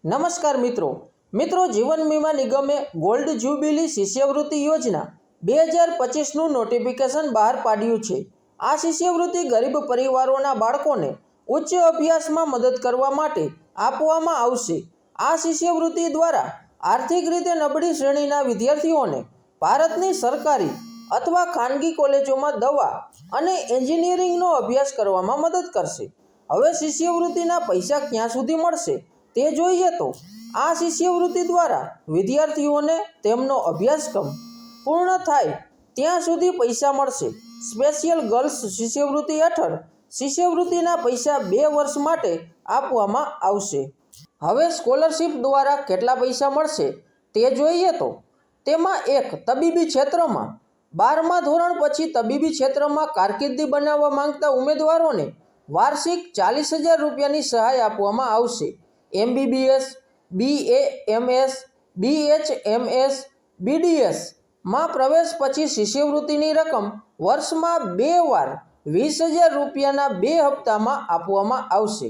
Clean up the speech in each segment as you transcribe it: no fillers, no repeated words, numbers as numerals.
નમસ્કાર મિત્રો જીવન વીમા નિગમે ગોલ્ડ જ્યુબિલી શિષ્યવૃત્તિ યોજના 2025નું નોટિફિકેશન બહાર પાડ્યું છે। આ શિષ્યવૃત્તિ ગરીબ પરિવારોના બાળકોને ઉચ્ચ અભ્યાસમાં મદદ કરવા માટે આપવામાં આવશે। આ શિષ્યવૃત્તિ દ્વારા આર્થિક રીતે નબળી શ્રેણીના વિદ્યાર્થીઓને ભારતની સરકારી અથવા ખાનગી કોલેજોમાં દવા અને એન્જિનિયરિંગનો અભ્યાસ કરવામાં મદદ કરશે। હવે શિષ્યવૃત્તિના પૈસા ક્યાં સુધી મળશે તે જોઈએ તો આ શિષ્યવૃત્તિ દ્વારા વિદ્યાર્થીઓને તેમનો અભ્યાસક્રમ પૂર્ણ થાય ત્યાં સુધી પૈસા મળશે। સ્પેશિયલ ગર્લ્સ શિષ્યવૃત્તિ હેઠળ શિષ્યવૃત્તિના પૈસા 2 વર્ષ માટે આપવામાં આવશે। હવે સ્કોલરશિપ દ્વારા કેટલા પૈસા મળશે તે જોઈએ તો તેમાં એક તબીબી ક્ષેત્રમાં 12મા ધોરણ પછી તબીબી ક્ષેત્રમાં કારકિર્દી બનાવવા માંગતા ઉમેદવારોને વાર્ષિક 40,000 રૂપિયાની સહાય આપવામાં આવશે। MBBS, BAMS, BHMS, BDS માં પ્રવેશ પછી શિષ્યવૃત્તિની રકમ વર્ષમાં 2 વાર 20,000 રૂપિયાના 2 હપ્તામાં આપવામાં આવશે।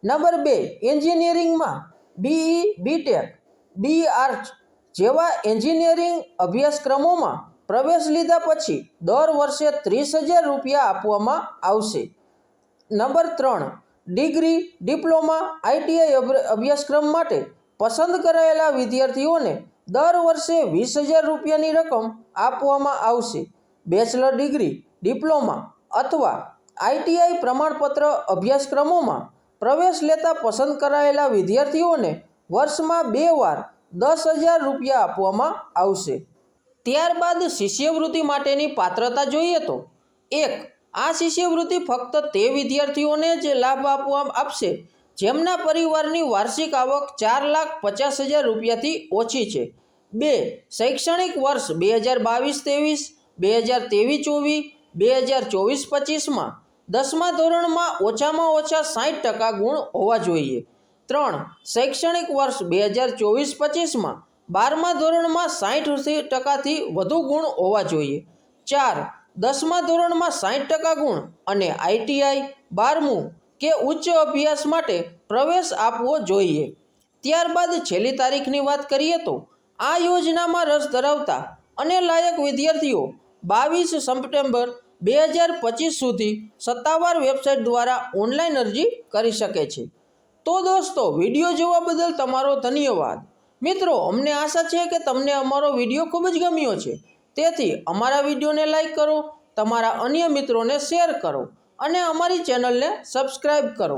નંબર 2, એન્જિનિયરિંગમાં BE, BTech, BE આર્ટ્સ જેવા એન્જિનિયરિંગ અભ્યાસક્રમોમાં પ્રવેશ લીધા પછી દર વર્ષે 30,000 રૂપિયા આપવામાં આવશે। નંબર 3, ડિગ્રી, ડિપ્લોમા, ITI અભ્યાસક્રમ માટે પસંદ કરાયેલા વિદ્યાર્થીઓને દર વર્ષે 20,000 રૂપિયાની રકમ આપવામાં આવશે। બેચલર ડિગ્રી, ડિપ્લોમા અથવા ITI પ્રમાણપત્ર અભ્યાસક્રમોમાં પ્રવેશ લેતા પસંદ કરાયેલા વિદ્યાર્થીઓને વર્ષમાં 2 વાર 10,000 રૂપિયા આપવામાં આવશે। ત્યારબાદ શિષ્યવૃત્તિ માટેની પાત્રતા જોઈએ તો 1, આ શિષ્યવૃત્તિ ફક્ત તે વિદ્યાર્થીઓને જ લાભ આપશે જેમના પરિવારની વાર્ષિક આવક 4,50,000 રૂપિયાથી ઓછી છે। 2, શૈક્ષણિક વર્ષ 2022-23, 2023-24, 2024-25માં 10મા ધોરણમાં ઓછામાં ઓછા 60% ગુણ હોવા જોઈએ। 3, શૈક્ષણિક વર્ષ 2024-25માં 12મા ધોરણમાં 60%થી વધુ ગુણ હોવા જોઈએ। 4, 10મા ધોરણમાં 60% ગુણ અને ITI 12મું કે ઉચ્ચ અભ્યાસ માટે પ્રવેશ આપવો જોઈએ। ત્યારબાદ છેલ્લી તારીખની વાત કરીએ તો આ યોજનામાં રસ ધરાવતા અને લાયક વિદ્યાર્થીઓ 22 સપ્ટેમ્બર 2025 સુધી સત્તાવાર વેબસાઇટ દ્વારા ઓનલાઈન અરજી કરી શકે છે। તો દોસ્તો, વિડીયો જોવા બદલ તમારો ધન્યવાદ। મિત્રો, અમને આશા છે કે તમને અમારો વિડીયો ખૂબ જ ગમ્યો છે, તેથી અમારા વિડીયોને લાઈક કરો, તમારા અન્ય મિત્રોને શેર કરો અને અમારી ચેનલને સબસ્ક્રાઈબ કરો।